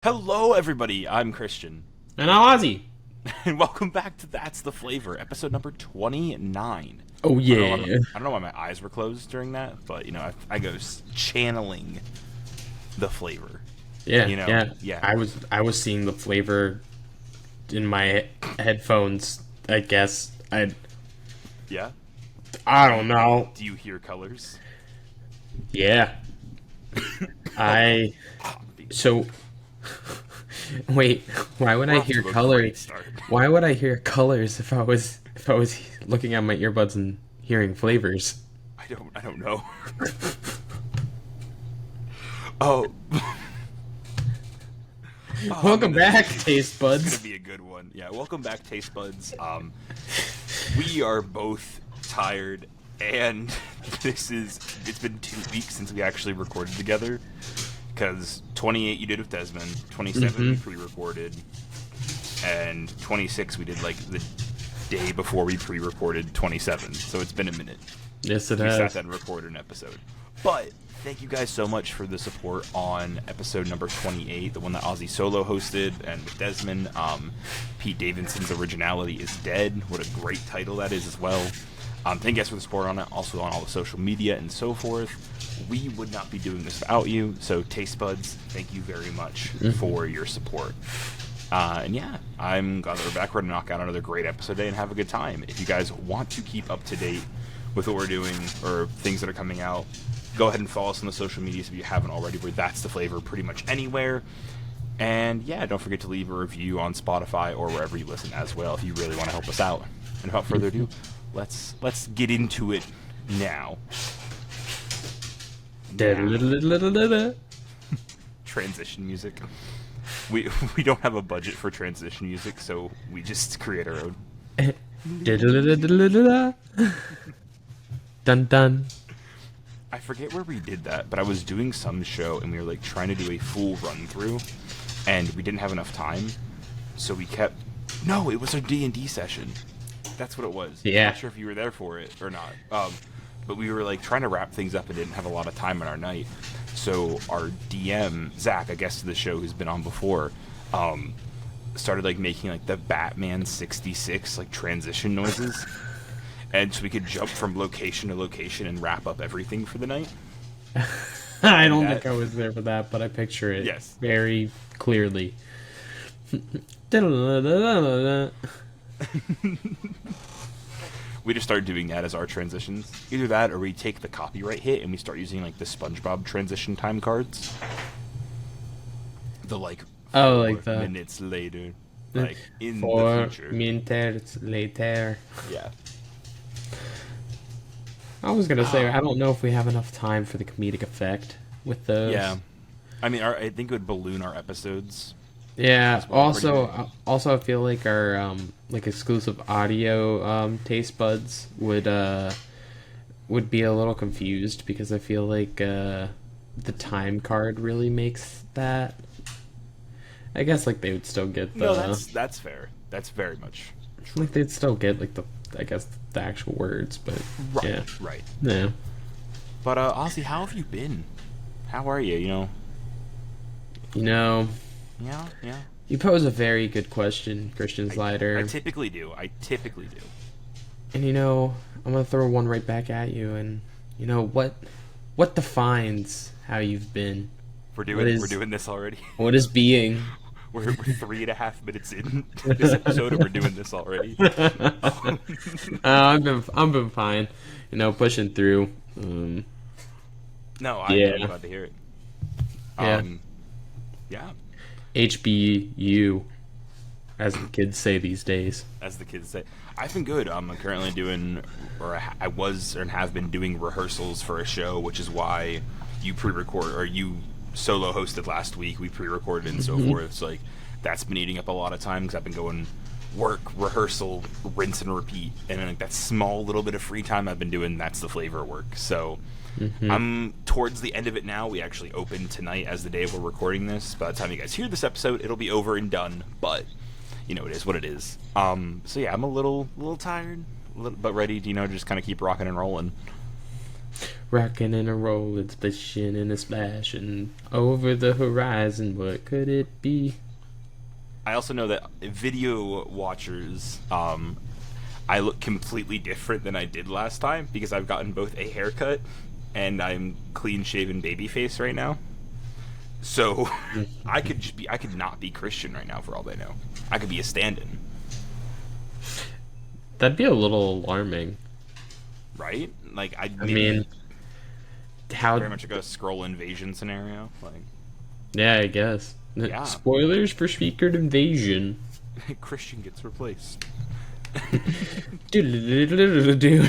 Hello, everybody. I'm Christian, And I'm Ozzy. and welcome back to That's the Flavor, episode number 29. Oh I yeah. don't know why my eyes were closed during that, but I go channeling the flavor. Yeah, Yeah. yeah. I was seeing the flavor in my headphones, I guess. Yeah. I don't know. Do you hear colors? Yeah. I so wait, why would We're I off hear to a great colors? start. Why would I hear colors if I was looking at my earbuds and hearing flavors? I don't know. Oh, Welcome back, taste It's buds. gonna be a good one. Yeah, welcome back, taste buds. We are both tired, and it's been 2 weeks since we actually recorded together. Because 28 you did with Desmond, 27 we pre-recorded, and 26 we did like the day before we pre-recorded 27. So it's been a minute. Yes, it We sat has. down and recorded an episode. But thank you guys so much for the support on episode number 28, the one that Ozzy solo hosted, and with Desmond. Pete Davidson's Originality is Dead. What a great title that is as well. Thank you guys for the support on it, also on all the social media and so forth. We would not be doing this without you, so Taste Buds, thank you very much for your support. And yeah, I'm glad that we're back. We're going to knock out another great episode today and have a good time. If you guys want to keep up to date with what we're doing or things that are coming out, go ahead and follow us on the social medias if you haven't already. Where That's the Flavor pretty much anywhere. And yeah, don't forget to leave a review on Spotify or wherever you listen as well if you really want to help us out. And without further ado, let's get into it now. Transition music. We don't have a budget for transition music, so we just create our own. Dun dun. I forget where we did that, but I was doing some show and we were like trying to do a full run through, and we didn't have enough time, so we kept. No, it was our D&D session. That's what it was. Yeah. I'm not sure if you were there for it or not. But we were like trying to wrap things up and didn't have a lot of time in our night. So our DM, Zach, a guest of the show who's been on before, started like making like the Batman 66 like transition noises. And so we could jump from location to location and wrap up everything for the night. I don't think I was there for that, but I picture it Yes. very clearly. We just started doing that as our transitions. Either that or we take the copyright hit and we start using like the SpongeBob transition time cards. The like Oh, like the minutes later. Like in the 4 future. minutes later. Yeah. I was gonna say I don't know if we have enough time for the comedic effect with those. Yeah. I mean, I think it would balloon our episodes. Yeah. what we're doing. Also, I feel like our like exclusive audio taste buds would be a little confused because I feel like the time card really makes that. I guess like they would still get the No, that's fair. That's very much like they'd still get like the the actual words, but right. yeah, Right. yeah. But Ozzy, how have you been? How are you? You know, Yeah. you pose a very good question, Christian Slider. I typically do. And I'm gonna throw one right back at you. And what defines how you've been? We're is- doing this already. What is being? We're 3.5 minutes in this episode and we're doing this already. I've been fine. Pushing through. No, I'm Yeah. really glad to hear it. Yeah. Yeah, HBU, as the kids say these days. as the kids say. I've been good. I'm currently doing, I was and have been doing rehearsals for a show, which is why you pre-record or you solo hosted last week. We pre-recorded and so forth. It's like that's been eating up a lot of time because I've been going work, rehearsal, rinse and repeat, and then like that small little bit of free time I've been doing. That's the flavor work. So I'm towards the end of it now. We actually opened tonight as the day we're recording this. By the time you guys hear this episode, it'll be over and done. But it is what it is. So yeah, I'm a little tired, but ready to just kind of keep rocking and rolling. Rocking and a rolling, splishing and a splashing over the horizon. What could it be? I also know that video watchers, I look completely different than I did last time because I've gotten both a haircut and I'm clean-shaven babyface right now. So I could not be Christian right now for all they know. I could be a stand-in. That'd be a little alarming. Right? Like, I mean, how... Very much like a scroll invasion scenario. Like, yeah, I guess. Yeah. Spoilers for Secret Invasion. Christian gets replaced. Doodle-doodle-doodle-doo.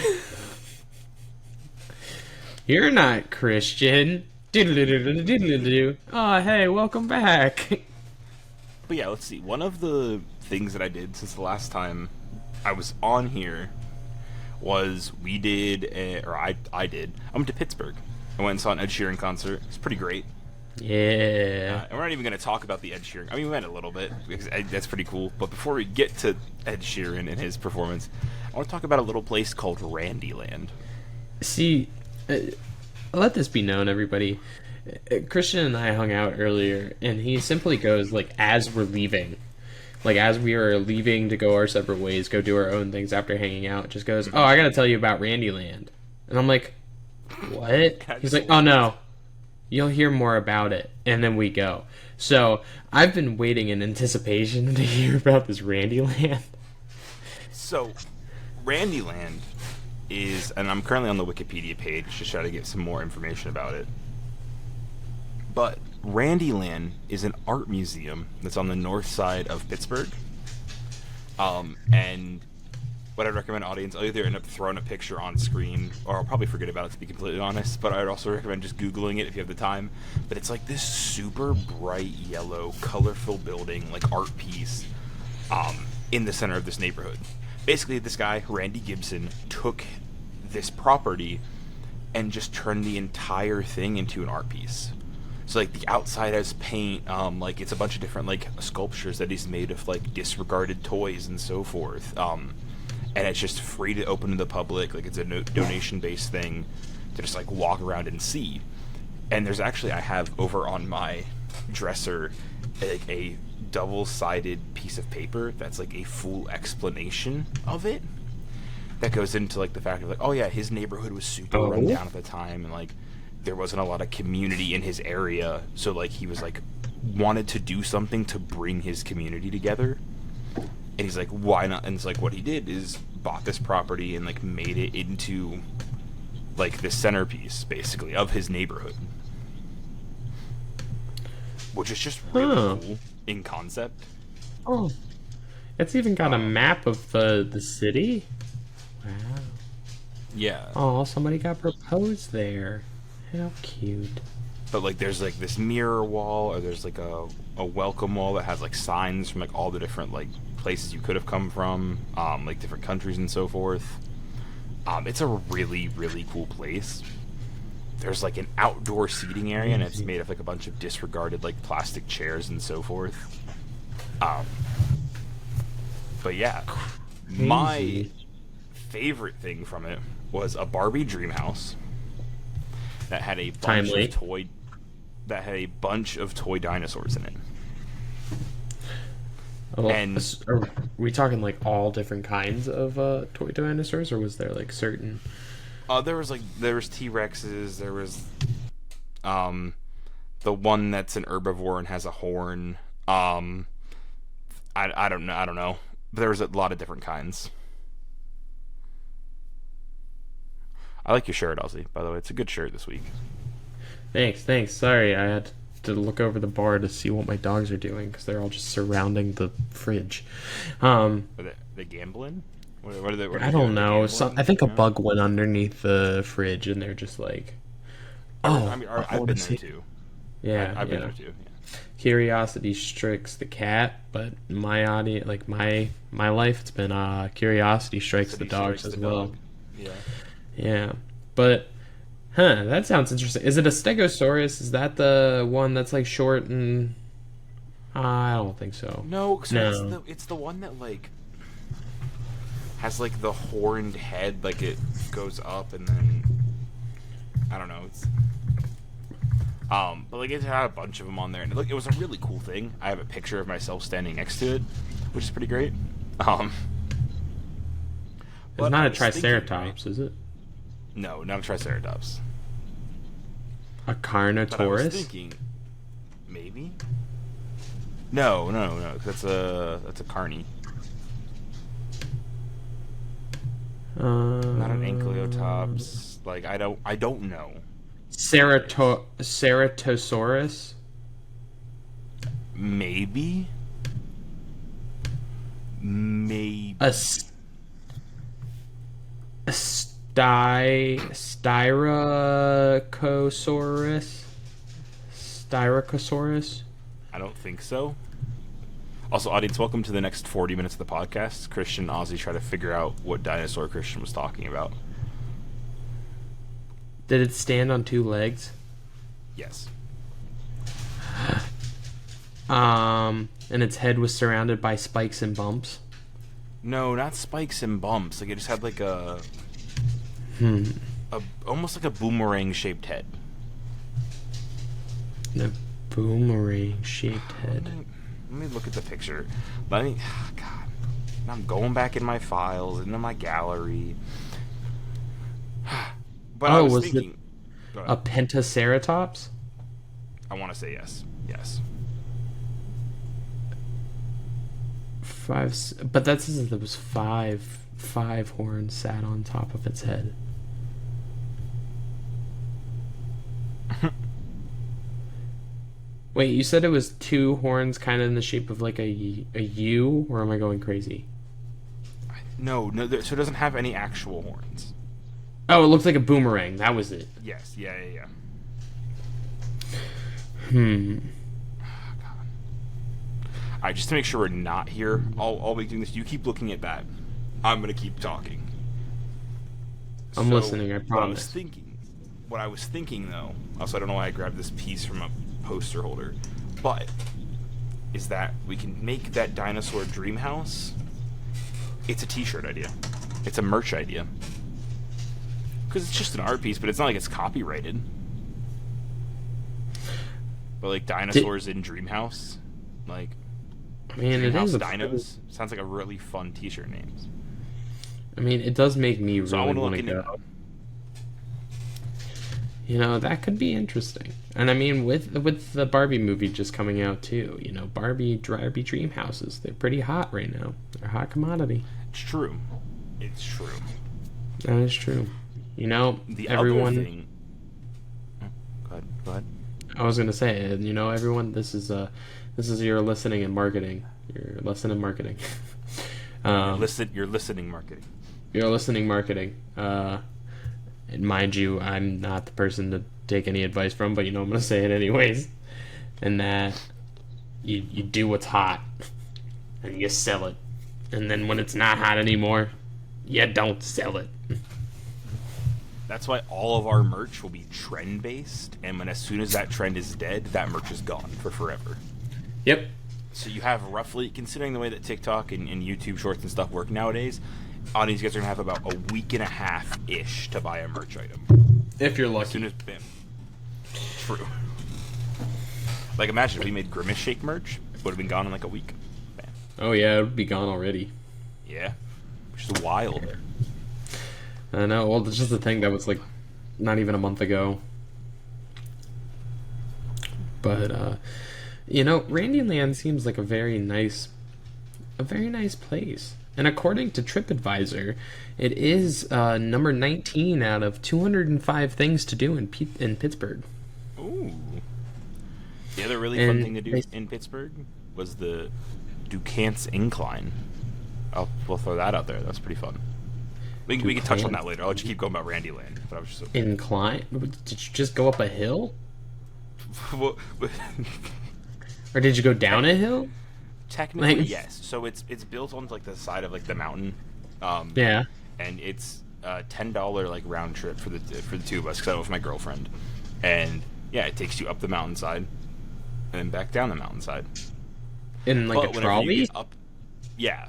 You're not Christian. Doodle-doodle-doodle-doo. Oh, hey, welcome back. But yeah, let's see. One of the things that I did since the last time I was on here was we did, I did. I went to Pittsburgh. I went and saw an Ed Sheeran concert. It's pretty great. Yeah. And we're not even going to talk about the Ed Sheeran. I mean, we went a little bit because that's pretty cool. But before we get to Ed Sheeran and his performance, I want to talk about a little place called Randyland. See, let this be known, everybody. Christian and I hung out earlier, and he simply goes, like, as we're leaving. Like, as we are leaving to go our separate ways, go do our own things after hanging out, just goes, oh, I gotta tell you about Randyland. And I'm like, what? He's like, oh, no. You'll hear more about it. And then we go. So, I've been waiting in anticipation to hear about this Randyland. So, Randyland is, and I'm currently on the Wikipedia page to try to get some more information about it. But Randyland is an art museum that's on the north side of Pittsburgh. And what I'd recommend, audience, I'll either end up throwing a picture on screen, or I'll probably forget about it, to be completely honest, but I'd also recommend just Googling it if you have the time. But it's like this super bright yellow, colorful building, like art piece, in the center of this neighborhood. Basically, this guy, Randy Gibson, took this property and just turned the entire thing into an art piece. So, like, the outside has paint, like, it's a bunch of different, like, sculptures that he's made of, like, disregarded toys and so forth. And it's just free to open to the public. Like, it's a donation-based thing to just, like, walk around and see. And there's actually, I have over on my dresser, like, a double-sided piece of paper that's, like, a full explanation of it. That goes into, like, the fact of, like, oh, yeah, his neighborhood was super run down at the time, and, like, there wasn't a lot of community in his area, so, like, he was, like, wanted to do something to bring his community together, and he's like, why not? And it's like, what he did is bought this property and, like, made it into, like, the centerpiece, basically, of his neighborhood, which is just really cool in concept. Oh, it's even got a map of the city? Wow. Yeah. Oh, somebody got proposed there. How cute. But, like, there's, like, this mirror wall, or there's, like, a welcome wall that has, like, signs from, like, all the different, like, places you could have come from, like, different countries and so forth. It's a really, really cool place. There's, like, an outdoor seating area, and it's made of, like, a bunch of disregarded, like, plastic chairs and so forth. But, yeah. Crazy. My favorite thing from it was a Barbie dream house that had a bunch of toy dinosaurs in it. Oh, and are we talking like all different kinds of toy dinosaurs, or was there like certain? There was T-Rexes. There was the one that's an herbivore and has a horn. I don't know. There was a lot of different kinds. I like your shirt, Ozzy, by the way. It's a good shirt this week. Thanks. Sorry, I had to look over the bar to see what my dogs are doing because they're all just surrounding the fridge. Are they gambling? What are they? I don't know. I think a bug went underneath the fridge, and they're just like, "Oh, I mean, I've been there too." Yeah, I've been there too. Yeah. Curiosity strikes the cat, but my audience, like my life, it's been curiosity strikes the dogs as well. Yeah. Yeah, but that sounds interesting. Is it a Stegosaurus? Is that the one that's like short and? I don't think so. No. It's the one that like has like the horned head, like it goes up and then I don't know. It's but like it had a bunch of them on there, and it was a really cool thing. I have a picture of myself standing next to it, which is pretty great. It's not a Triceratops, is it? No, not a Triceratops. A But I was Carnotaurus? thinking, maybe. No. That's a carny. Not an Ankylotops. Like I don't know. Ceratosaurus? Maybe. A Styracosaurus? Styracosaurus? I don't think so. Also, audience, welcome to the next 40 minutes of the podcast. Christian and Ozzy try to figure out what dinosaur Christian was talking about. Did it stand on two legs? Yes. And its head was surrounded by spikes and bumps? No, not spikes and bumps. Like it just had like a almost like a boomerang shaped head. A boomerang shaped head. Let me look at the picture. God. Now I'm going back in my files, into my gallery. But I was thinking... A Pentaceratops? I want to say yes. Yes. But that says there was five horns sat on top of its head. Wait, you said it was two horns kind of in the shape of like a U, or am I going crazy? No, so it doesn't have any actual horns. Oh, it looked like a boomerang. That was it. Yes, yeah. Alright, just to make sure we're not here, I'll be doing this. You keep looking at that. I'm gonna keep talking. I'm listening, I promise. What I was thinking though, also I don't know why I grabbed this piece from a poster holder, but is that we can make that dinosaur dream house. It's a t-shirt idea. It's a merch idea. Because it's just an art piece, but it's not like it's copyrighted. But like dinosaurs in Dreamhouse, like I mean, it is Dinos sounds like a really fun t-shirt name. I mean, it does make me So really I want to go. You know, that could be interesting. And I mean, with the Barbie movie just coming out too, you know, Barbie dream houses, they're pretty hot right now. They're a hot commodity. It's true. It's true. That is true. You know, The everyone. other thing. Go ahead. I was gonna say, you know, everyone. This is your listening and marketing. Your lesson in marketing. You're listening marketing. Your listening marketing. And mind you, I'm not the person to take any advice from, but you know, I'm gonna say it anyways. And that you do what's hot, and you sell it. And then when it's not hot anymore, you don't sell it. That's why all of our merch will be trend based, and as soon as that trend is dead, that merch is gone for forever. Yep. So you have roughly, considering the way that TikTok and YouTube Shorts and stuff work nowadays, audience, you guys are gonna have about a week and a half ish to buy a merch item. If you're As lucky. soon as bam. True. Like imagine if we made Grimace Shake merch, it would have been gone in like a week. Bam. Oh yeah, it would be gone already. Yeah. Which is wild. I know. Well, it's just a thing that was like not even a month ago. But you know, Randyland seems like a very nice place. And according to TripAdvisor, it is number 19 out of 205 things to do in Pittsburgh. Ooh. The other really fun thing to do in Pittsburgh was the Ducant's Incline. We'll throw that out there. That's pretty fun. We can touch on that later. I'll let you keep going about Randyland. But I was just Incline? Did you just go up a hill? Well, Or did you go down a hill? technically, Like- yes. So it's built on like the side of like the mountain. Yeah. And it's $10 like round trip for the two of us because I went with my girlfriend. And yeah, it takes you up the mountainside and then back down the mountainside. In like But a whenever you trolley? get up, yeah.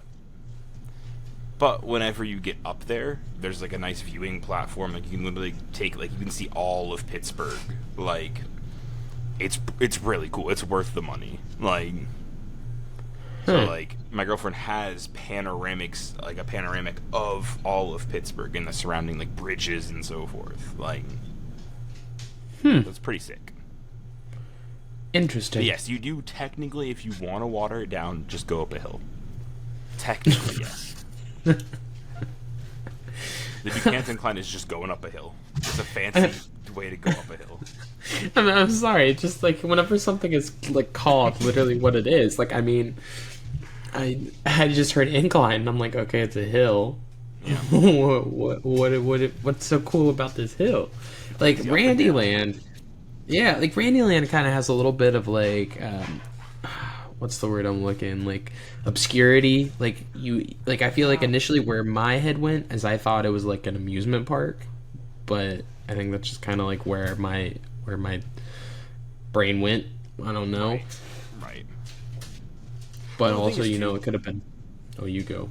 But whenever you get up there, there's like a nice viewing platform. Like you can literally take, like you can see all of Pittsburgh. Like it's really cool. It's worth the money. Like so, like my girlfriend has panoramics, like a panoramic of all of Pittsburgh and the surrounding like bridges and so forth. Like, it's pretty sick. Interesting. But yes, you do technically, if you want to water it down, just go up a hill. Technically, yes. The Buchanan incline is just going up a hill. It's a fancy way to go up a hill. I'm sorry. It's just like whenever something is like called literally what it is. Like I mean, I just heard incline, and I'm like, okay, it's a hill. Yeah. What's so cool about this hill? Like Randyland. Yeah, like Randyland kind of has a little bit of like, what's the word I'm looking, like obscurity. Like I feel like initially where my head went is I thought it was like an amusement park, but I think that's just kind of like where my brain went. I don't know. Right. But well, also, it could have been. Oh, you go.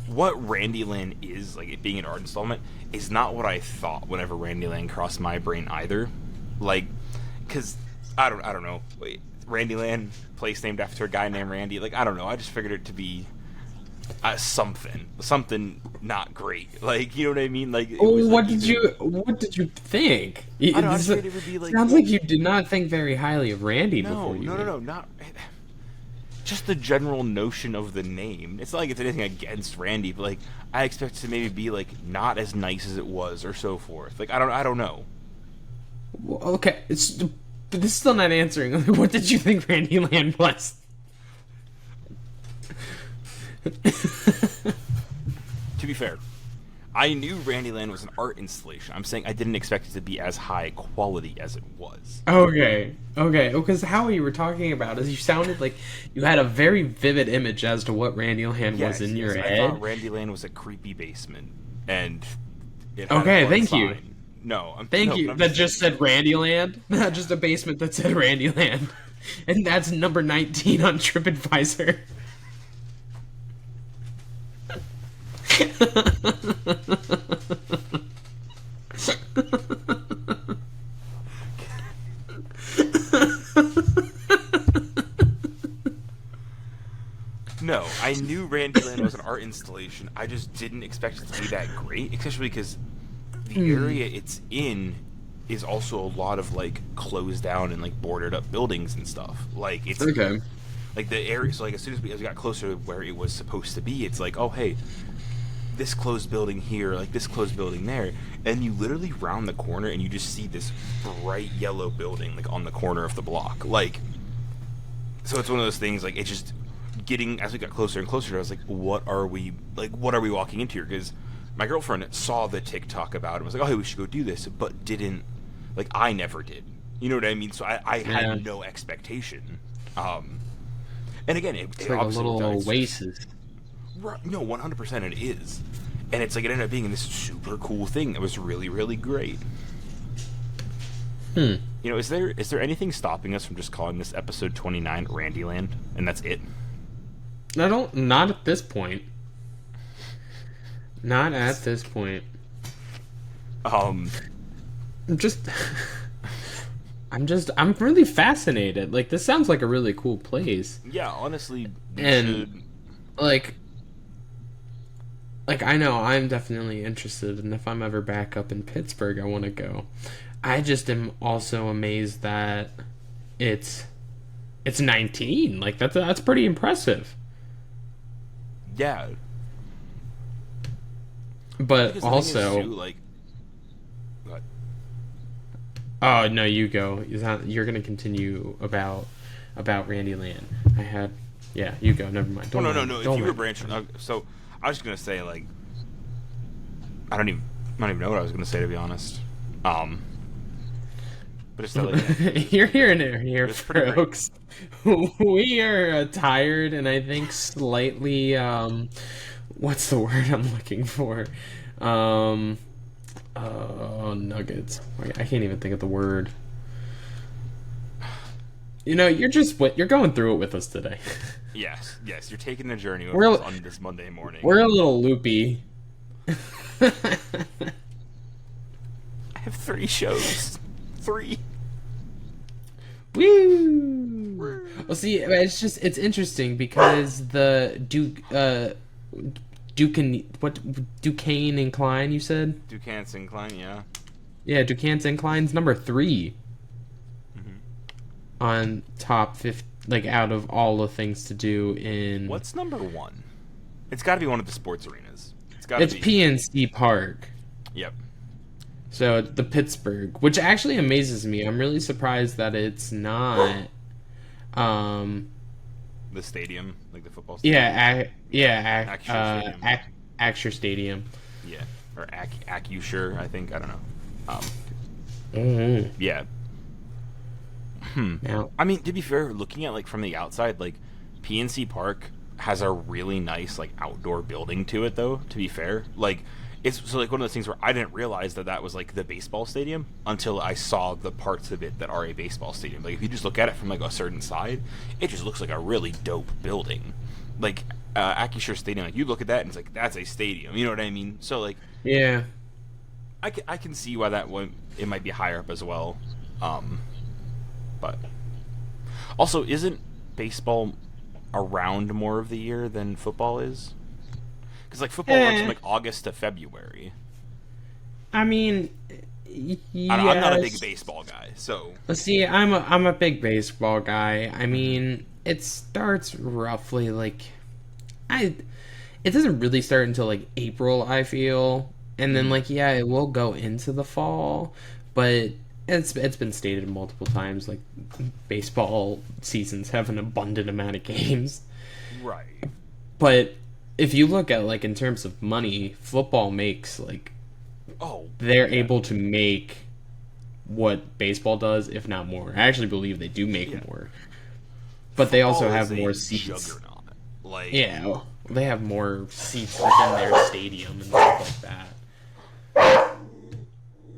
What Randyland is, like it being an art installment, is not what I thought whenever Randyland crossed my brain either. Like, because I don't know. Wait, Randyland, place named after a guy named Randy. Like, I don't know. I just figured it to be something not great. Like, you know what I mean? Like, what did you think? I don't know. I just figured it would be like. Sounds like you did not think very highly of Randy before you. No, not. Just the general notion of the name. It's not like it's anything against Randy, but like I expect it to maybe be like not as nice as it was, or so forth. Like I don't know. Well, okay, but this is still not answering. What did you think Randyland was? To be fair, I knew Randyland was an art installation. I'm saying I didn't expect it to be as high quality as it was. Okay. Because how you were talking about is you sounded like you had a very vivid image as to what Randyland was in your head. I thought Randyland was a creepy basement, and it had okay, a thank sign. you. Thank you. That just said Randyland, not just a basement that said Randyland, and that's number 19 on TripAdvisor. No, I knew Randyland was an art installation. I just didn't expect it to be that great, especially because the area it's in is also a lot of like closed down and like boarded up buildings and stuff. Like it's okay. Like the area. So like as soon as we got closer to where it was supposed to be, it's like, oh hey, this closed building here, like this closed building there, and you literally round the corner and you just see this bright yellow building like on the corner of the block. Like, so it's one of those things. Like it's just getting as we got closer and closer. I was like, what are we walking into here? Because my girlfriend saw the TikTok about it and was like, oh hey, we should go do this, but didn't. Like I never did. You know what I mean? So I had no expectation. And again, it's like a little oasis. Right, no, 100% it is. And it's like it ended up being this super cool thing that was really, really great. You know, is there anything stopping us from just calling this episode 29 Randyland, and that's it? Not at this point. Not at this point. I'm really fascinated. Like, this sounds like a really cool place. Yeah, honestly, like, I know I'm definitely interested, and if I'm ever back up in Pittsburgh, I want to go. I just am also amazed that it's 19. Like, that's pretty impressive. Yeah. But also, like, what? Oh no, you go. You're gonna continue about Randyland. Yeah, you go. Never mind. No. If you were branching, so I was just gonna say like, I don't even know what I was gonna say, to be honest. But it's still like, you're hearing it here, folks. We are tired and I think slightly what's the word I'm looking for? Nuggets. I can't even think of the word. You're going through it with us today. Yes, yes, you're taking the journey with We're us on this Monday morning. we're a little loopy. I have 3 shows. 3. Woo! Well, see, it's interesting because the Duquesne Incline, you said? Duquesne's Incline, yeah. Yeah, Duquesne's Incline's number 3 Mm-hmm. on top 50, like out of all the things to do in. What's number 1? It's got to be one of the sports arenas. It's got to It's be. PNC Park. Yep. So the Pittsburgh, which actually amazes me. I'm really surprised that it's not. The stadium, like the football stadium. Acture Stadium. Yeah, or Acusure, I think. I don't know. Mm-hmm. Yeah. Now, I mean, to be fair, looking at like from the outside, like PNC Park has a really nice like outdoor building to it, though. To be fair, like it's so like one of those things where I didn't realize that was like the baseball stadium until I saw the parts of it that are a baseball stadium. Like if you just look at it from like a certain side, it just looks like a really dope building. Like Acusure Stadium, like you look at that and it's like that's a stadium. You know what I mean? So like yeah. I can see why that one it might be higher up as well. But also, isn't baseball around more of the year than football is? Because like football runs from like August to February. I mean, I'm not a big baseball guy, so. See, I'm a big baseball guy. I mean, it starts roughly like it doesn't really start until like April, I feel. And then like it will go into the fall, but it's been stated multiple times like baseball seasons have an abundant amount of games. Right. But if you look at like in terms of money, football makes like they're able to make what baseball does, if not more. I actually believe they do make more. But football they also have more seats. Juggernaut. Like they have more seats within their stadium and stuff like that.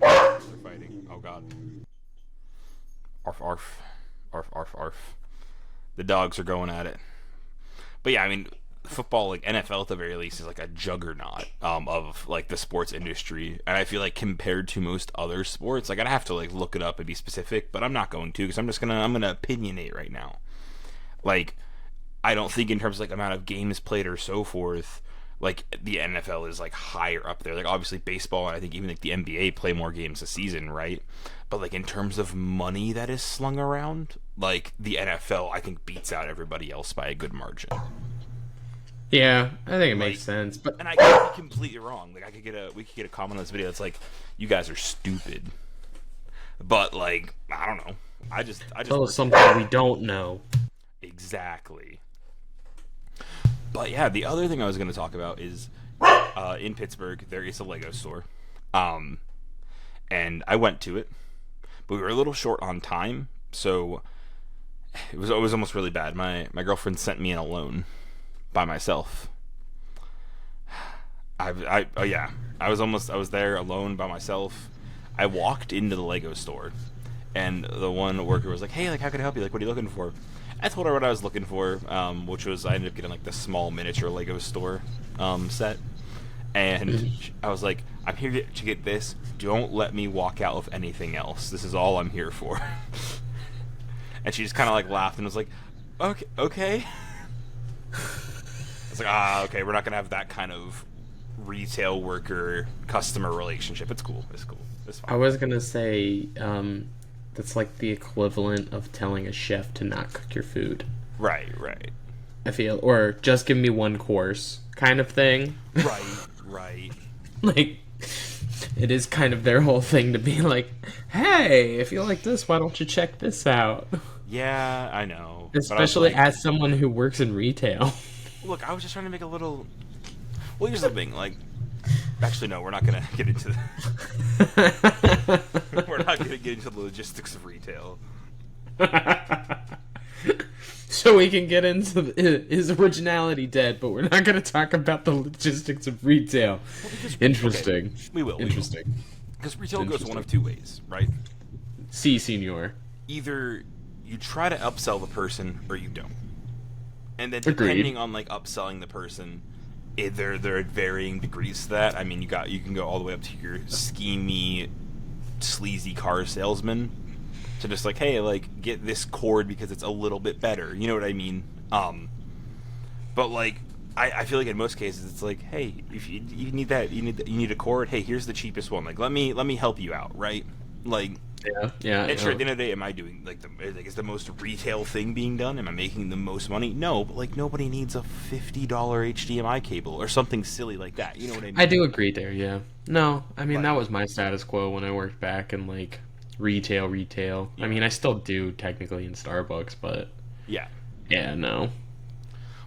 They're fighting. Oh god. Arf arf. Arf arf arf. The dogs are going at it. But yeah, I mean football, like NFL at the very least, is like a juggernaut of like the sports industry, and I feel like compared to most other sports, like I'd have to like look it up and be specific, but I'm not going to because I'm gonna opinionate right now. Like I don't think in terms of like amount of games played or so forth, like the NFL is like higher up there. Like obviously baseball and I think even like the NBA play more games a season, right? But like in terms of money that is slung around, like the NFL I think beats out everybody else by a good margin. Yeah, I think it makes sense. But and I could be completely wrong. Like we could get a comment on this video that's like, you guys are stupid. But like, I don't know. I just tell us something we don't know. Exactly. But yeah, the other thing I was going to talk about is in Pittsburgh there is a Lego store, and I went to it, but we were a little short on time, so it was almost really bad. My girlfriend sent me in alone. By myself. I was there alone by myself. I walked into the Lego store, and the one worker was like, "Hey, like, how can I help you? Like, what are you looking for?" I told her what I was looking for, which was I ended up getting like the small miniature Lego store set, and I was like, "I'm here to get this. Don't let me walk out with anything else. This is all I'm here for." And she just kind of like laughed and was like, "Okay." It's like, okay, we're not going to have that kind of retail worker customer relationship. It's cool. It's fine. I was going to say, that's like the equivalent of telling a chef to not cook your food. Right. I feel, or just give me one course kind of thing. Right. Like, it is kind of their whole thing to be like, hey, if you like this, why don't you check this out? Yeah, I know. Especially like, as someone who works in retail. Look, I was just trying to make a little... Well, here's the thing, like... Actually, no, we're not going to get into we're not going to get into the logistics of retail. So we can get into his originality dead, but we're not going to talk about the logistics of retail. Well, interesting. Okay, we will. Because retail goes one of two ways, right? Si, senor. Either you try to upsell the person or you don't. And then Agreed. depending on like upselling the person, there are varying degrees to that. I mean, you can go all the way up to your schemy, sleazy car salesman to just like, hey, like get this cord because it's a little bit better. You know what I mean? But like I feel like in most cases it's like, hey, if you need that, you need a cord. Hey, here's the cheapest one. Like let me help you out, right? Like. Yeah. And sure, at the end of the day, am I doing is the most retail thing being done? Am I making the most money? No, but like nobody needs a $50 HDMI cable or something silly like that. You know what I mean? I do agree there. Yeah. No, I mean But- that was my status quo when I worked back in like retail. Yeah. I mean, I still do technically in Starbucks, but Yeah, yeah, no.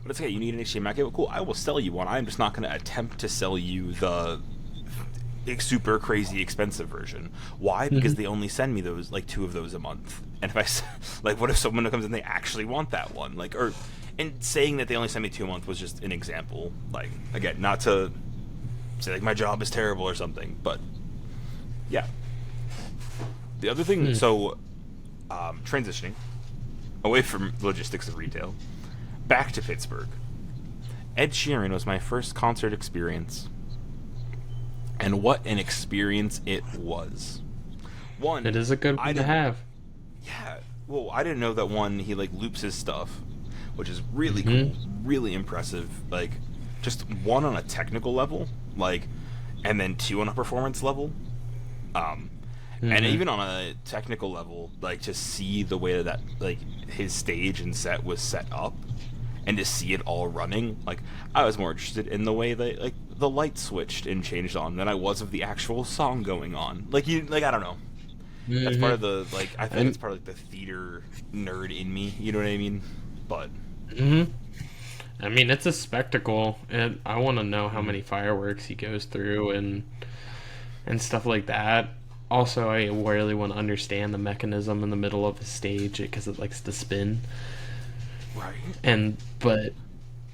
but it's okay. You need an HDMI cable? Cool. I will sell you one. I'm just not going to attempt to sell you the super crazy expensive version. Why? Because they only send me those like 2 of those a month. And if I like, what if someone comes in they actually want that one? Like, or and saying that they only send me 2 a month was just an example. Like, again, not to say like my job is terrible or something, but yeah. The other thing, so transitioning away from logistics of retail, back to Pittsburgh. Ed Sheeran was my first concert experience. And what an experience it was. One, It is a good one to have. Yeah. Well, I didn't know that one, he like loops his stuff, which is really cool, really impressive. Like, just one on a technical level, like, and then 2 on a performance level. And even on a technical level, like to see the way that like his stage and set was set up, and to see it all running, like I was more interested in the way that like the light switched and changed on than I was of the actual song going on. Like I don't know. That's part of the like I think it's part of like the theater nerd in me. You know what I mean? But I mean, it's a spectacle, and I want to know how many fireworks he goes through and stuff like that. Also, I really want to understand the mechanism in the middle of the stage because it likes to spin. right. But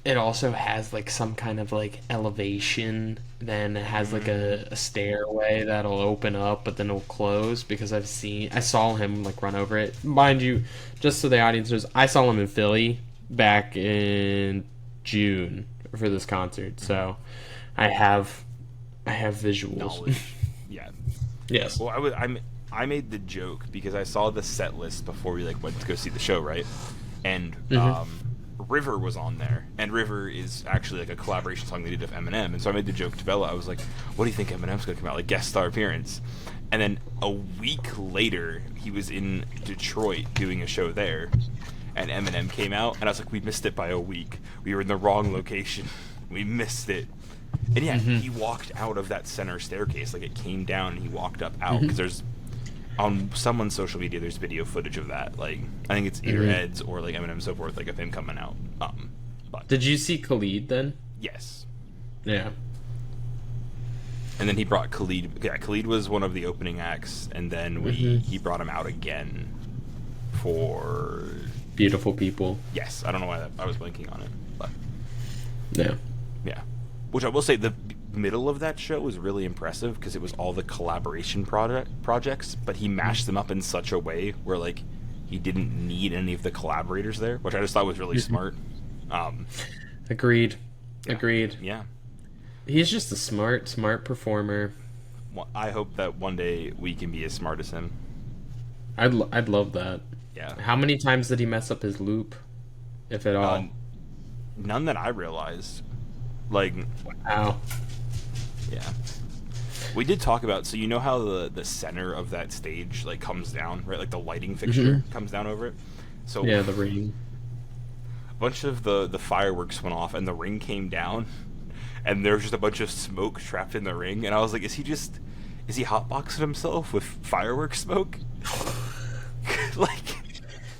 it also has like some kind of like elevation. Then it has like a stairway that'll open up, but then it'll close because I saw him like run over it. Mind you, just so the audience knows, I saw him in Philly back in June for this concert, so I have visuals. Knowledge. Yeah. Yes. Well, I made the joke because I saw the set list before we like went to go see the show, right? And River was on there, and River is actually like a collaboration song they did with Eminem, and so I made the joke to Bella. I was like, "What do you think Eminem's gonna come out like guest star appearance?" And then a week later, he was in Detroit doing a show there, and Eminem came out, and I was like, "We missed it by a week. We were in the wrong location. We missed it." And yeah, he walked out of that center staircase, like it came down, and he walked up out because there's. On someone's social media, there's video footage of that. Like, I think it's either Ed's or like Eminem and so forth, like of him coming out. But Did you see Khalid then? yes, Yeah. and then he brought Khalid. Yeah, Khalid was one of the opening acts, and then he brought him out again for Beautiful People. yes. I don't know why I was blinking on it, but Yeah. yeah. Which I will say, the middle of that show was really impressive because it was all the collaboration projects, but he mashed them up in such a way where like he didn't need any of the collaborators there, which I just thought was really smart. Agreed. Yeah. Agreed. Yeah. He's just a smart performer. Well, I hope that one day we can be as smart as him. I'd love that. Yeah. How many times did he mess up his loop, if at all? None that I realized. Like, Wow. yeah. We did talk about, so you know how the center of that stage like comes down, right? Like the lighting fixture comes down over it. So Yeah, the ring. a bunch of the fireworks went off and the ring came down, and there was just a bunch of smoke trapped in the ring, and I was like, is he hotboxing himself with fireworks smoke? Like,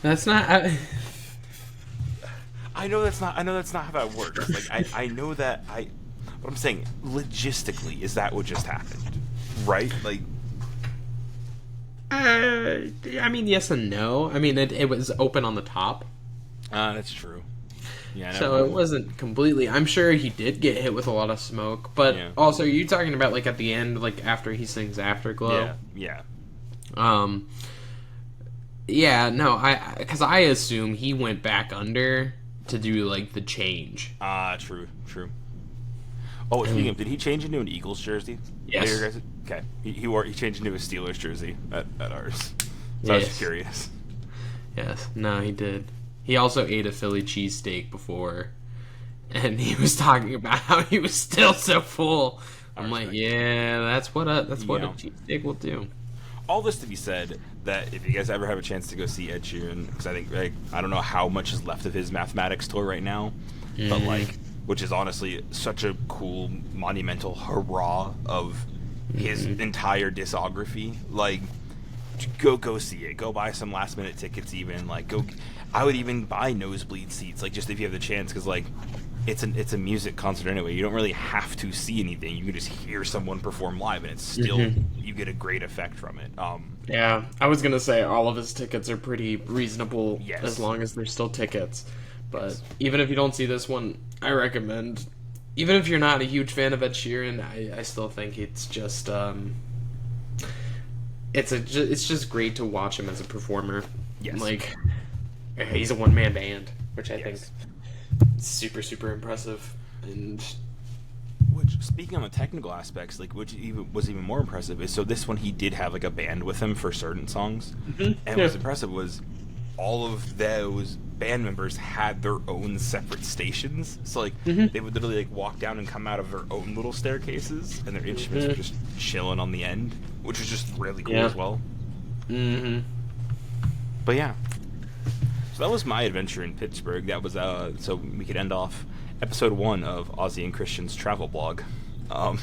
That's not. I know that's not how that works. Like I know that what I'm saying, logistically, is that what just happened? Right? Like, I mean, yes and no. I mean, it was open on the top, that's true. Yeah. so it wasn't completely. I'm sure he did get hit with a lot of smoke, but Yeah. also, are you talking about like at the end, like after he sings Afterglow? Yeah. Um, Yeah, no, because I assume he went back under to do like the change. True. Oh, speaking of, did he change into an Eagles jersey? Yes. Okay. He changed into a Steelers jersey at ours. So I was just curious. Yes. No, he did. He also ate a Philly cheesesteak before, and he was talking about how he was still so full. I'm like, yeah, that's what a cheesesteak will do. All this to be said, that if you guys ever have a chance to go see Ed Sheeran, because I think, like, I don't know how much is left of his Mathematics tour right now, but like, which is honestly such a cool, monumental hurrah of his entire discography. Like, go see it. Go buy some last minute tickets. Even like I would even buy nosebleed seats. Like, just if you have the chance, because like it's a music concert anyway. You don't really have to see anything. You can just hear someone perform live, and it's still you get a great effect from it. Yeah, I was gonna say all of his tickets are pretty reasonable as long as they're still tickets. But even if you don't see this one, I recommend. Even if you're not a huge fan of Ed Sheeran, I still think it's just it's just great to watch him as a performer. Yes, like he's a one man band, which I think is super impressive. And which, speaking on the technical aspects, like which was even more impressive is, so this one he did have like a band with him for certain songs, and what was impressive was all of those band members had their own separate stations. So like they would literally like walk down and come out of their own little staircases, and their instruments were just chilling on the end, which was just really cool as well. But yeah, so that was my adventure in Pittsburgh. That was so we could end off episode 1 of Ozzy and Christian's travel blog. I'd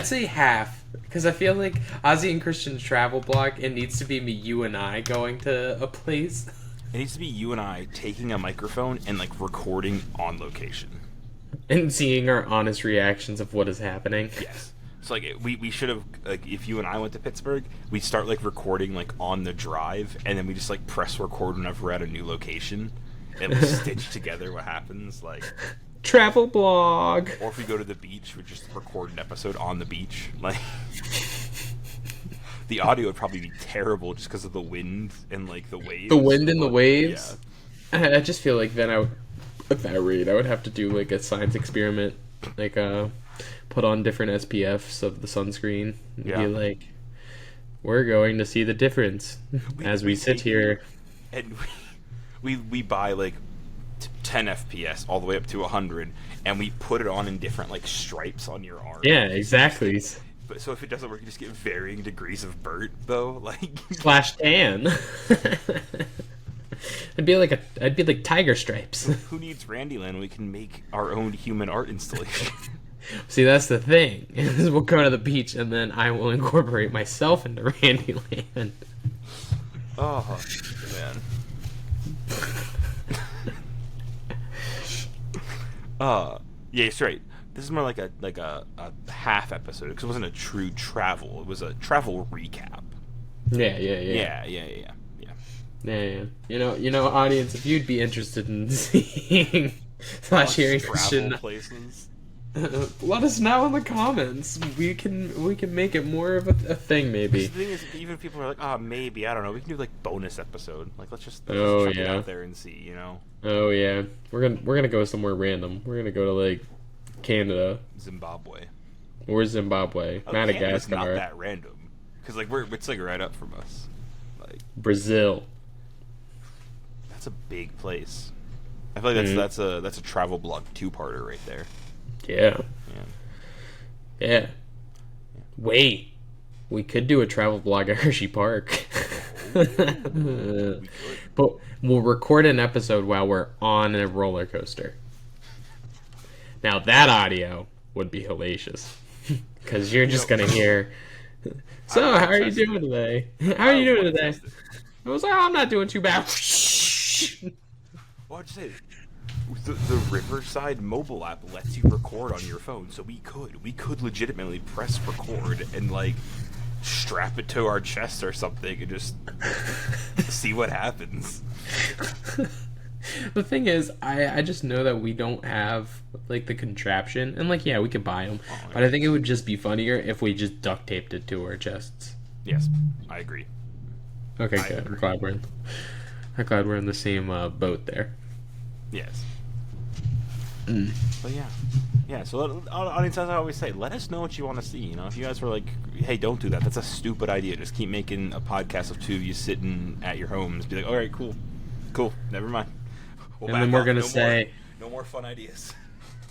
say half, because I feel like Ozzy and Christian's travel blog, it needs to be you and I going to a place. It needs to be you and I taking a microphone and like recording on location. And seeing our honest reactions of what is happening. Yes. So like we should have, like, if you and I went to Pittsburgh, we'd start like recording like on the drive, and then we just like press record whenever we're at a new location, and we stitch together what happens, like travel blog. Or if we go to the beach, we just record an episode on the beach. Like the audio would probably be terrible just because of the wind and like the waves. The wind and the waves. Yeah. I just feel like then at that rate, I would have to do like a science experiment, like put on different SPFs of the sunscreen and be like, we're going to see the difference as we sit here. And we buy like 10 FPS all the way up to 100, and we put it on in different like stripes on your arm. Yeah, exactly. But so if it doesn't work, you just get varying degrees of burnt, though. Like slash tan. I'd be like tiger stripes. Who needs Randyland? We can make our own human art installation. See, that's the thing. Is we'll go to the beach, and then I will incorporate myself into Randyland. Oh man. Yeah, it's right. This is more like a half episode, because it wasn't a true travel. It was a travel recap. Yeah. You know, audience, if you'd be interested in seeing slash hearing travel places, let us know in the comments. We can make it more of a thing, maybe. The thing is, even if people are like, maybe, I don't know, we can do like bonus episode. Like let's just check it out there and see, you know. Oh yeah, we're gonna go somewhere random. We're gonna go to like Canada, Zimbabwe, Madagascar. Not that random, because like it's like right up from us. Like Brazil. That's a big place. I feel like that's a travel blog 2-parter right there. Yeah. Wait, we could do a travel blog at Hershey Park. But we'll record an episode while we're on a roller coaster. Now that audio would be hellacious, because you're just gonna hear. So, how are you doing today? How are you doing today? I was like, I'm not doing too bad. What'd you say? The Riverside mobile app lets you record on your phone, so we could legitimately press record and like strap it to our chest or something and just see what happens. The thing is, I just know that we don't have like the contraption, and like we could buy them, but I think it would just be funnier if we just duct taped it to our chests. Yes, I agree. Okay, I good. agree. I'm glad we're in the same boat there. Yes. Mm. But yeah. So audience, as I always say, let us know what you want to see. You know, if you guys were like, "Hey, don't do that. That's a stupid idea. Just keep making a podcast of two of you sitting at your homes." Be like, "All right, cool, never mind." We'll And then we're gonna no more fun ideas.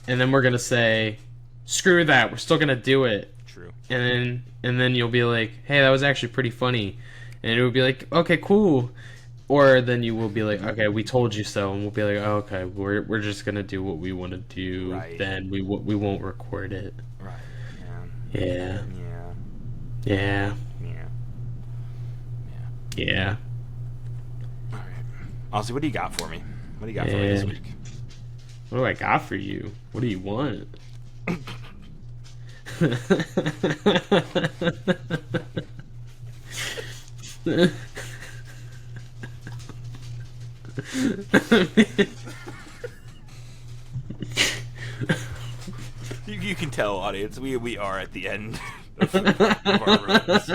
and then we're gonna say, "Screw that. We're still gonna do it." True. And then you'll be like, "Hey, that was actually pretty funny," and it would be like, "Okay, cool." Or then you will be like, "Okay, we told you so," and we'll be like, oh, "Okay, we're just gonna do what we want to do." Right. Then we won't record it. Right. Yeah. Yeah. Yeah. Yeah. Yeah. All right. Ozzy, what do you got for me? What do you got for me this week? What do I got for you? What do you want? You can tell, audience, we are at the end of our roads.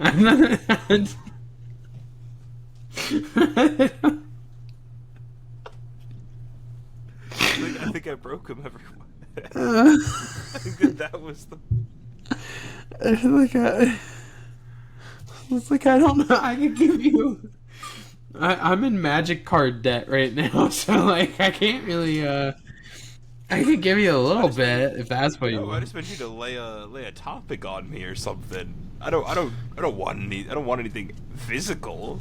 I'm not. I think I broke him, everyone. I think that was the... It's like I don't know. I could give you. I'm in magic card debt right now, so like I can't really. I could give you a little bit if that's what you No, I want. just meant you to lay a topic on me or something. I don't want anything physical.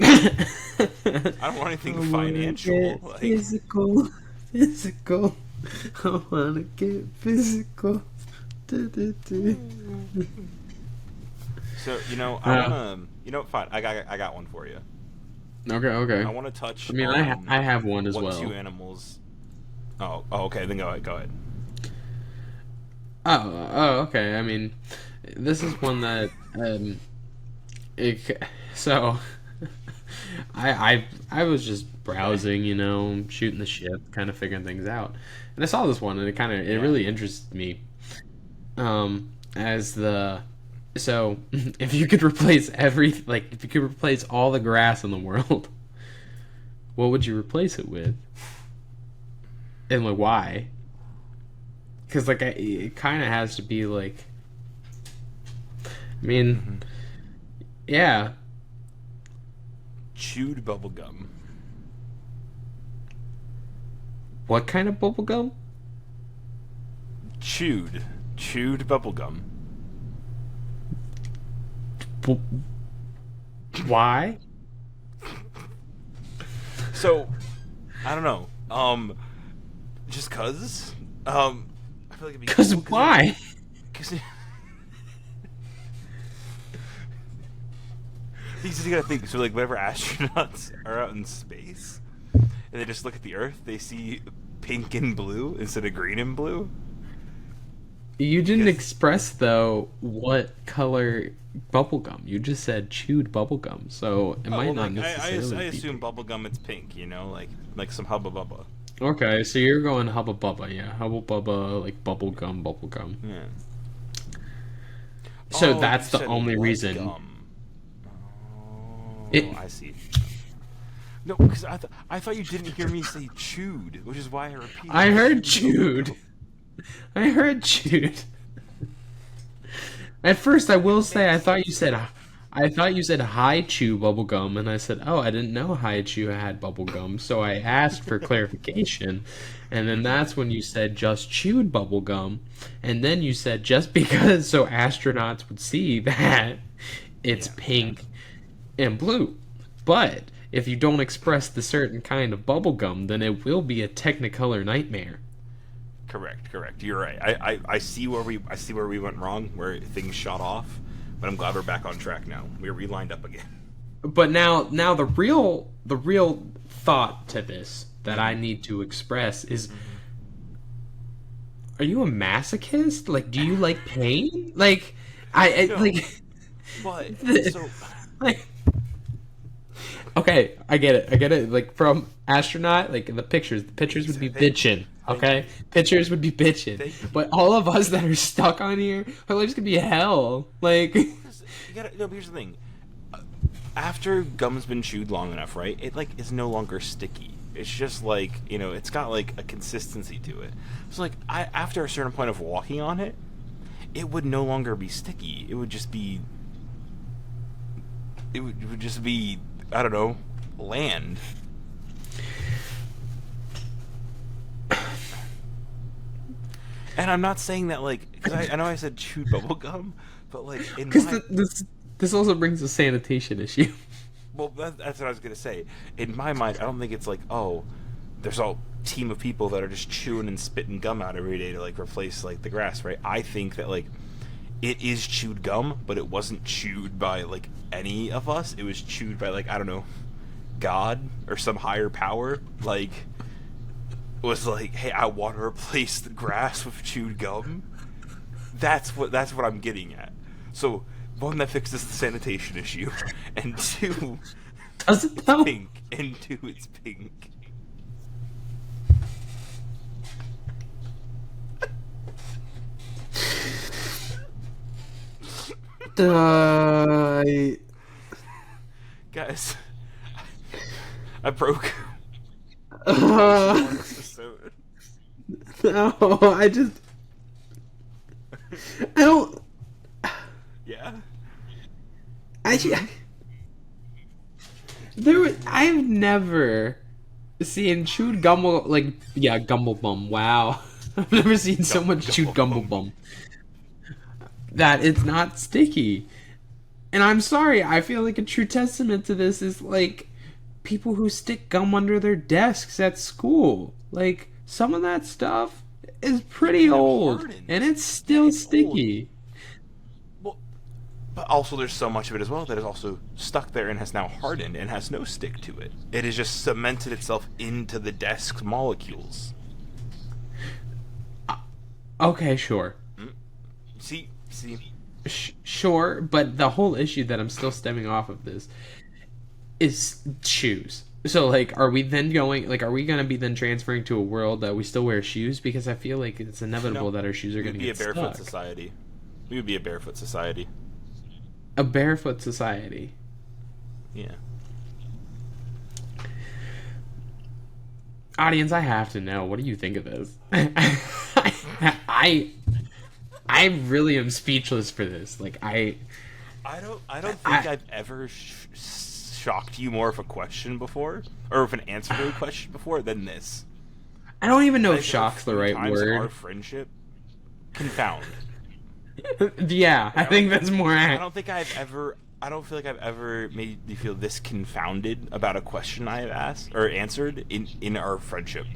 I don't want anything financial. Like, Physical. I wanna get physical. so I wanna. Fine. I got one for you. Okay. I want to touch. I mean, on I have one as what well. two animals. Oh, okay. Then go ahead. Okay. I mean, this is one that so I was just browsing, shooting the shit, kind of figuring things out, and I saw this one, and it really interested me. So if you could replace if you could replace all the grass in the world, what would you replace it with? And like why? Because it kind of has to be like, I mean, yeah. Chewed bubble gum. What kind of bubble gum? Chewed bubble gum. Why? So, I don't know. Just cause. I feel like it'd be Because cool why? Because you gotta think. So, like, whenever astronauts are out in space and they just look at the Earth, they see pink and blue instead of green and blue. You didn't express though what color bubblegum. You just said chewed bubblegum, so it might not necessarily I be assume bubblegum it's pink, like some Hubba Bubba. Okay, so you're going Hubba Bubba, yeah. Hubba Bubba, like bubblegum. Yeah. So Oh, that's you the said only what reason. gum? It- I see. No, because I thought you didn't hear me say chewed, which is why I repeated. I heard chewed. I heard chewed. At first, I will say I thought you said hi chew bubblegum, and I said, oh, I didn't know hi chew had bubblegum, so I asked for clarification, and then that's when you said just chewed bubblegum, and then you said just because so astronauts would see that it's pink and blue, but if you don't express the certain kind of bubblegum, then it will be a Technicolor nightmare. Correct. You're right. I see where we went wrong, where things shot off, but I'm glad we're back on track now. We're lined up again. But now the real thought to this that I need to express is: are you a masochist? Like, do you like pain? Like, No. But so like Okay, I get it. I get it. Like from astronaut, like in the pictures would be bitching. Okay, pictures would be bitching. But all of us that are stuck on here, our life's gonna be hell. Like, You gotta, no, but here's the thing. After gum's been chewed long enough, right? It like is no longer sticky. It's just like, it's got like a consistency to it. So like after a certain point of walking on it, it would no longer be sticky. It would just be I don't know, land. And I'm not saying that like, because I know I said chewed bubble gum, but like this also brings a sanitation issue. Well, that's what I was gonna say. In my mind, I don't think it's like, oh, there's a team of people that are just chewing and spitting gum out every day to like replace like the grass, right? I think that like it is chewed gum, but it wasn't chewed by like any of us. It was chewed by like, I don't know, God or some higher power. Like, was like, hey, I want to replace the grass with chewed gum. That's what I'm getting at. So, one, that fixes the sanitation issue, and two, does it though? Pink, and two, it's pink. Guys, I broke. No, I don't. Yeah. I've never seen chewed gumble gumble bum. Wow, I've never seen so much chewed gumble bum that it's not sticky. And I'm sorry, I feel like a true testament to this is like people who stick gum under their desks at school. Like some of that stuff is pretty old, and it's still sticky. But also there's so much of it as well that is also stuck there and has now hardened and has no stick to it. It has just cemented itself into the desk molecules. Okay, sure. See? Sure, but the whole issue that I'm still stemming off of this is shoes. So, like, are we then going, like, are we going to be then transferring to a world that we still wear shoes? Because I feel like it's inevitable that our shoes are going to get stuck. We would be a barefoot society. We would be a barefoot society. A barefoot society. Yeah. Audience, I have to know. What do you think of this? I really am speechless for this. Like I don't think I've ever shocked you more of a question before, or of an answer to a question before than this. I don't even know if shock's the right word. Our friendship, confound. Yeah, I think that's more. I don't feel like I've ever made you feel this confounded about a question I have asked or answered in our friendship.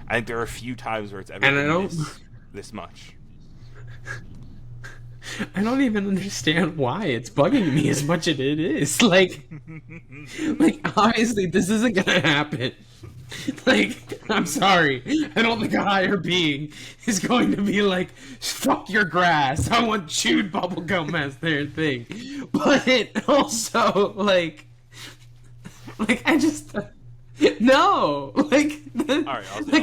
I think there are a few times where it's ever been this much. I don't even understand why it's bugging me as much as it is. Like obviously this isn't gonna happen. Like, I'm sorry. I don't think a higher being is going to be like, fuck your grass. I want chewed bubblegum as their thing. But also, like I just no. Like,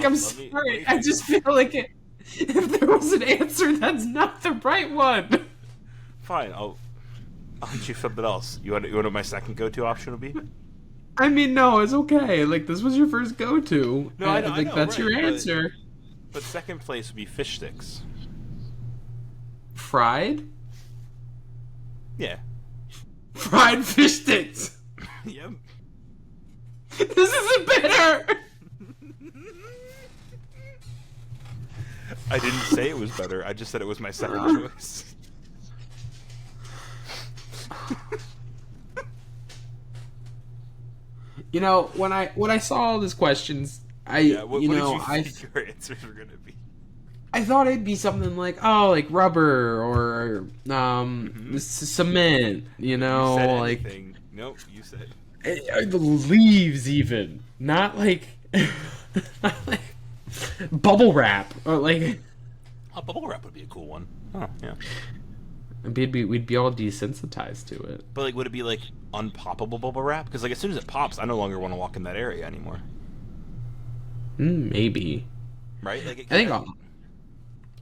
I'm sorry. I just feel like if there was an answer, that's not the right one. Fine, I'll choose something else. You want what my second go-to option will be? I mean, no, it's okay. Like, this was your first go-to. No, I know, that's right, your answer. But second place would be fish sticks. Fried? Yeah. Fried fish sticks. Yep. This isn't bitter. I didn't say it was better. I just said it was my second choice. You know, when I saw all these questions, what did you think your answers were gonna be? I thought it'd be something like, like rubber or cement. You know, you said like anything. Nope, you said the leaves, even not like bubble wrap or like. Bubble wrap would be a cool one. Oh yeah. we'd be all desensitized to it. But like, would it be like unpoppable bubble wrap? Because like, as soon as it pops, I no longer want to walk in that area anymore. Maybe. Right? Like, it I think.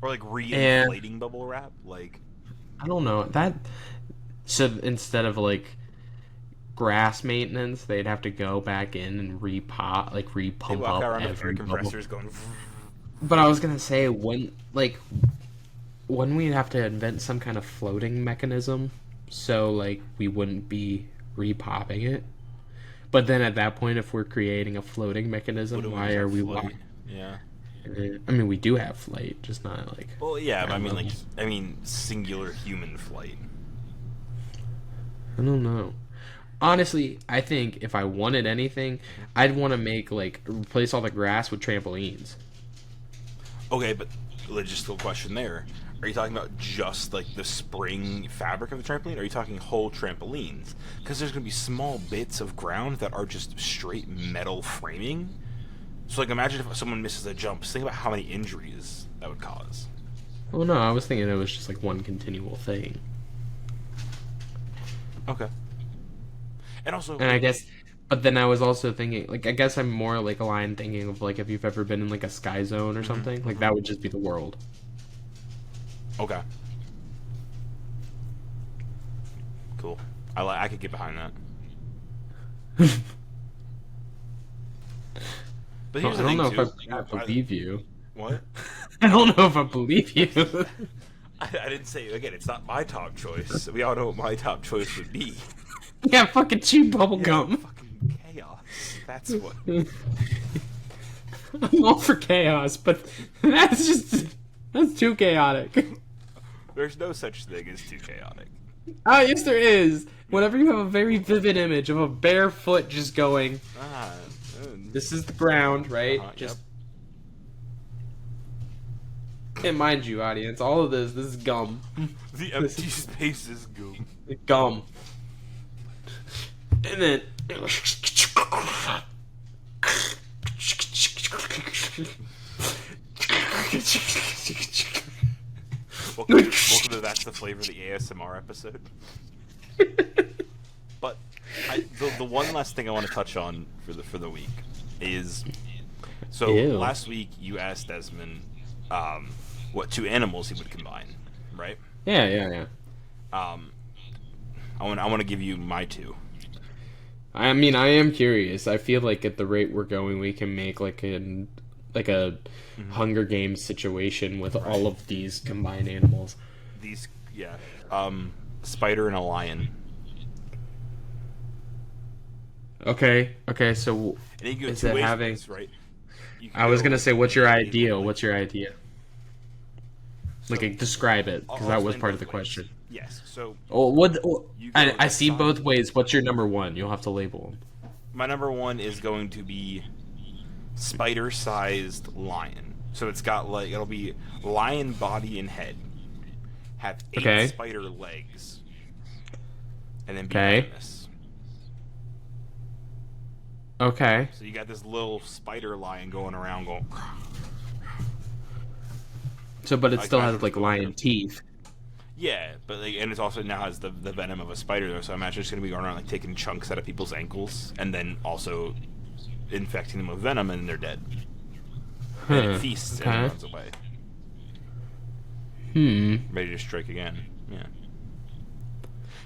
or like re-inflating bubble wrap, like. I don't know that. So instead of like grass maintenance, they'd have to go back in and repop, like repump They walk up around with air every bubble. compressors going. But I was gonna say wouldn't we'd have to invent some kind of floating mechanism, so like we wouldn't be repopping it. But then at that point, if we're creating a floating mechanism, why are we? Yeah. I mean, we do have flight, just not like. Well, yeah, but I mean, singular human flight. I don't know. Honestly, I think if I wanted anything, I'd want to make like replace all the grass with trampolines. Okay, but logistical question there. Are you talking about just like the spring fabric of the trampoline, or are you talking whole trampolines? Because there's going to be small bits of ground that are just straight metal framing. So like, imagine if someone misses a jump. Just think about how many injuries that would cause. Well, no, I was thinking it was just like one continual thing. Okay. And also, And I guess, but then I was also thinking, like, I guess I'm more like aligned thinking of like if you've ever been in like a sky zone or something, like that would just be the world. Okay. Cool. I could get behind that. But here's I the don't thing, know too. if I believe you. What? I don't know if I believe you. I didn't say, again, it's not my top choice. We all know what my top choice would be. Yeah, fucking chew bubble Yeah, gum. fucking chaos. That's what. I'm all for chaos, but that's too chaotic. There's no such thing as too chaotic. Ah, yes, there is. Whenever you have a very vivid image of a bare foot just going, this is the ground, right? Just. And mind you, audience, all of this is gum. The empty space is gum. Gum. And then. Welcome to That's the Flavor of the ASMR episode. But the one last thing I want to touch on for the week is, so last week you asked Desmond what two animals he would combine, right? Yeah. I want to give you my two. I mean, I am curious. I feel like at the rate we're going, we can make like a Hunger Games situation with all of these combined animals. Spider and a lion. Okay. So is it having? Right? I was gonna say, what's your idea? What's your idea? Like, describe it, because that was part of the question. Yes. So. I see both ways. What's your number one? You'll have to label them. My number one is going to be spider-sized lion. So it's got like, it'll be lion body and head, have 8 spider legs, and then be venomous. Okay. So you got this little spider lion going around going. So, but it still has like lion teeth. Yeah, but and it also now has the venom of a spider though. So I imagine it's going to be going around like taking chunks out of people's ankles and then also infecting them with venom, and they're dead. And it feasts and runs away. Ready to strike again. Yeah.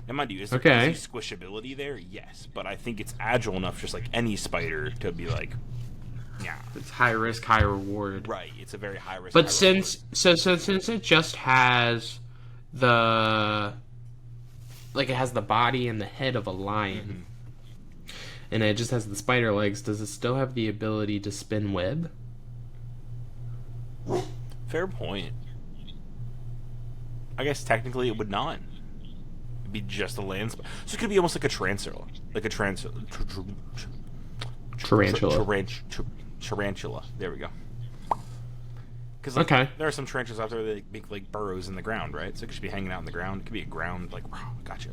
Now, mind you, is there squishability there? Yes, but I think it's agile enough, just like any spider, to be like, yeah. It's high risk, high reward. Right. It's a very high risk. But since it just has it has the body and the head of a lion, and it just has the spider legs, does it still have the ability to spin web? Fair point. I guess technically it would not. It'd be just a land spider. So it could be almost like a tarantula. Tarantula. There we go. Because there are some tarantulas out there that make like burrows in the ground, right? So it could just be hanging out in the ground. It could be a ground gotcha.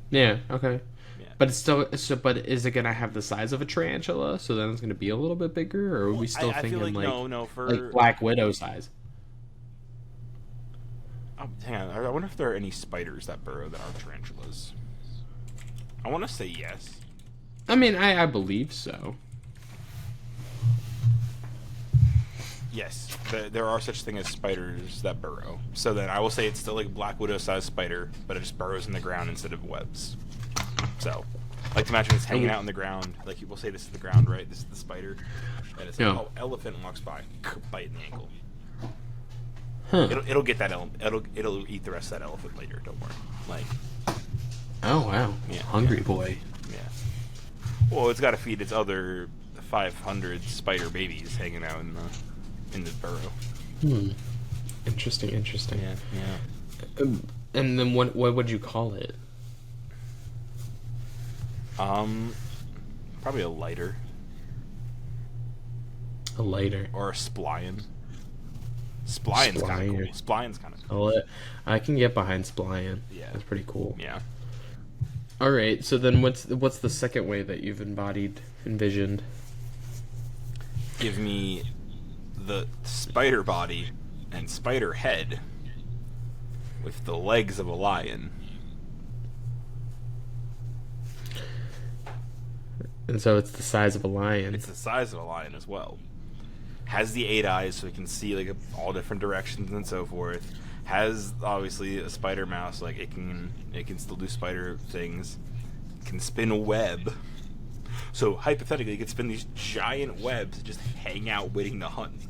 Yeah. Okay. Yeah. But it's still. But is it gonna have the size of a tarantula? So then it's gonna be a little bit bigger, or are we still thinking feel like Black Widow size? Oh, hang on. I wonder if there are any spiders that burrow that are tarantulas. I want to say yes. I mean, I believe so. Yes, there are such thing as spiders that burrow. So then I will say it's still like a black widow-sized spider, but it just burrows in the ground instead of webs. So, I like to imagine it's hanging out in the ground. Like, we'll say this is the ground, right? This is the spider. And it's like, oh, elephant walks by, bite in the ankle. Huh. It'll get that it'll eat the rest of that elephant later. Don't worry. Like. Oh wow. Yeah. Hungry boy. Yeah. Well, it's got to feed its other 500 spider babies hanging out in the burrow. Interesting. Yeah. And then what would you call it? Probably a lighter. A lighter. Or a splion. Splion's kind of cool. Splion's kind of cool. I can get behind splion. Yeah. That's pretty cool. Yeah. All right. So then, what's the second way that you've envisioned? Give me the spider body and spider head with the legs of a lion. And so it's the size of a lion. It's the size of a lion as well. Has the 8 eyes so it can see like all different directions and so forth. Has obviously a spider mouse, like it can still do spider things. It can spin a web. So hypothetically, it could spin these giant webs, just hang out waiting to hunt.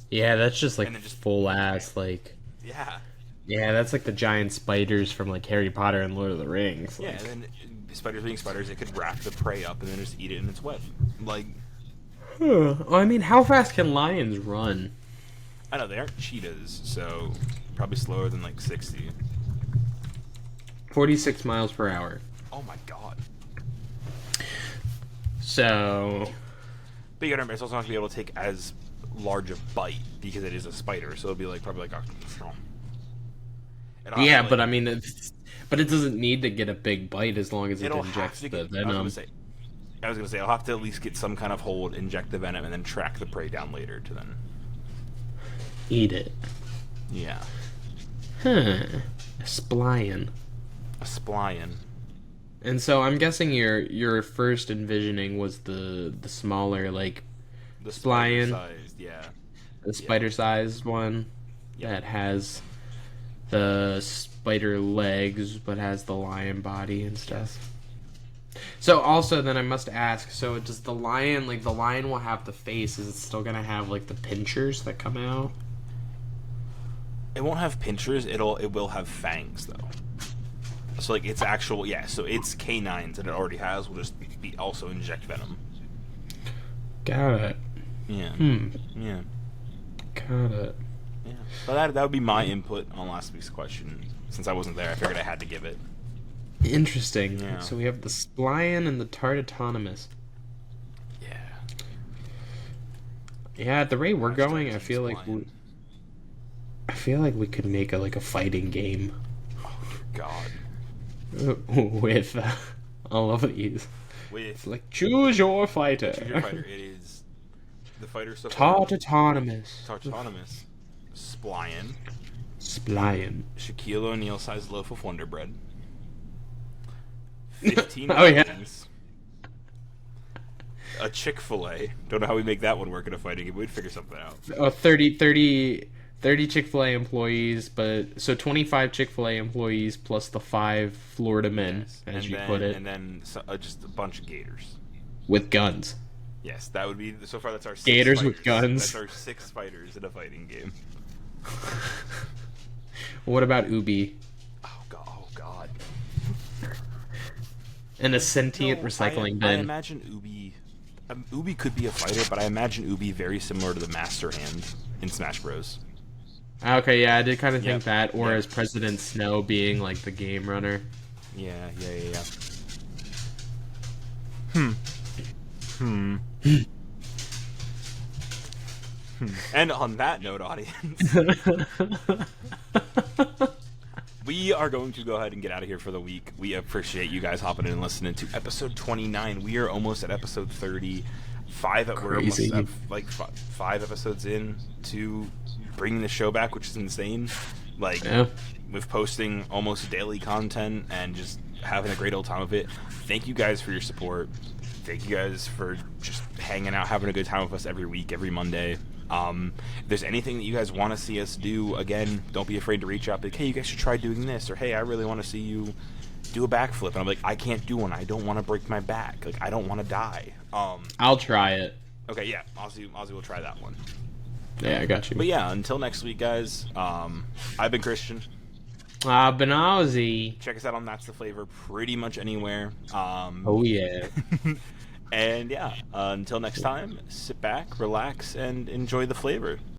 Yeah, that's just like full ass like. Yeah. Yeah, that's like the giant spiders from like Harry Potter and Lord of the Rings. Yeah, and then spiders being spiders, it could wrap the prey up and then just eat it in its web. Like. I mean, how fast can lions run? I know, they aren't cheetahs, so probably slower than like 60. 46 miles per hour. Oh my god. So... But you gotta remember, it's also not gonna be able to take as large a bite because it is a spider, so it'll be like probably like a... Yeah, but I mean, but it doesn't need to get a big bite as long as it injects the venom. I was gonna say, I'll have to at least get some kind of hold, inject the venom, and then track the prey down later to then... eat it. Yeah. A splion. A splion. And so I'm guessing your first envisioning was the smaller, like, the splion. Spider-sized, yeah. The spider-sized one that has the spider legs but has the lion body and stuff. So also then I must ask, so does the lion, like the lion will have the face, is it still going to have like the pinchers that come out? It won't have pinchers, it will have fangs though. So like its actual, so its canines that it already has will just be also inject venom. Got it. Yeah. Yeah. Got it. Yeah. But that would be my input on last week's question. Since I wasn't there, I figured I had to give it. Interesting. Yeah. So we have the splion and the tartautonomous. Yeah. Yeah, at the rate we're going, I feel like we could make a fighting game. Oh dear God. With all of these. With like choose your fighter. Choose your fighter. It is the fighter so Tartautonomous. Tartautonomous. Splion. Shaquille O'Neal sized loaf of Wonder Bread. 15 items. A Chick-fil-A. Don't know how we make that one work in a fighting game. We'd figure something out. 30 Chick-fil-A employees, but so 25 Chick-fil-A employees plus the 5 Florida men, as you put it. And then just a bunch of gators. With guns. Yes, that would be, so far that's our 6 gators fighters. With guns. That's our 6 fighters in a fighting game. What about Ubi? Oh god. And a sentient recycling bin. I imagine Ubi could be a fighter, but I imagine Ubi very similar to the Master Hand in Smash Bros. Okay, yeah, I did kind of think that, or as President Snow being like the game runner. Yeah. And on that note, audience, we are going to go ahead and get out of here for the week. We appreciate you guys hopping in and listening to episode 29. We are almost at episode 30. We're almost at, like 5 episodes in to bringing the show back, which is insane. Like, Yeah. with posting almost daily content and just having a great old time of it. Thank you guys for your support. Thank you guys for just hanging out, having a good time with us every week, every Monday. If there's anything that you guys want to see us do, again, don't be afraid to reach out. Like, hey, you guys should try doing this, or hey, I really want to see you do a backflip. And I'm like, I can't do one. I don't want to break my back. Like, I don't want to die. I'll try it. Okay, yeah, Ozzy will try that one. Yeah, I got you. But yeah, until next week, guys. I've been Christian. Benazzi. Check us out on That's the Flavor pretty much anywhere. Oh yeah. And yeah, until next time, sit back, relax, and enjoy the flavor.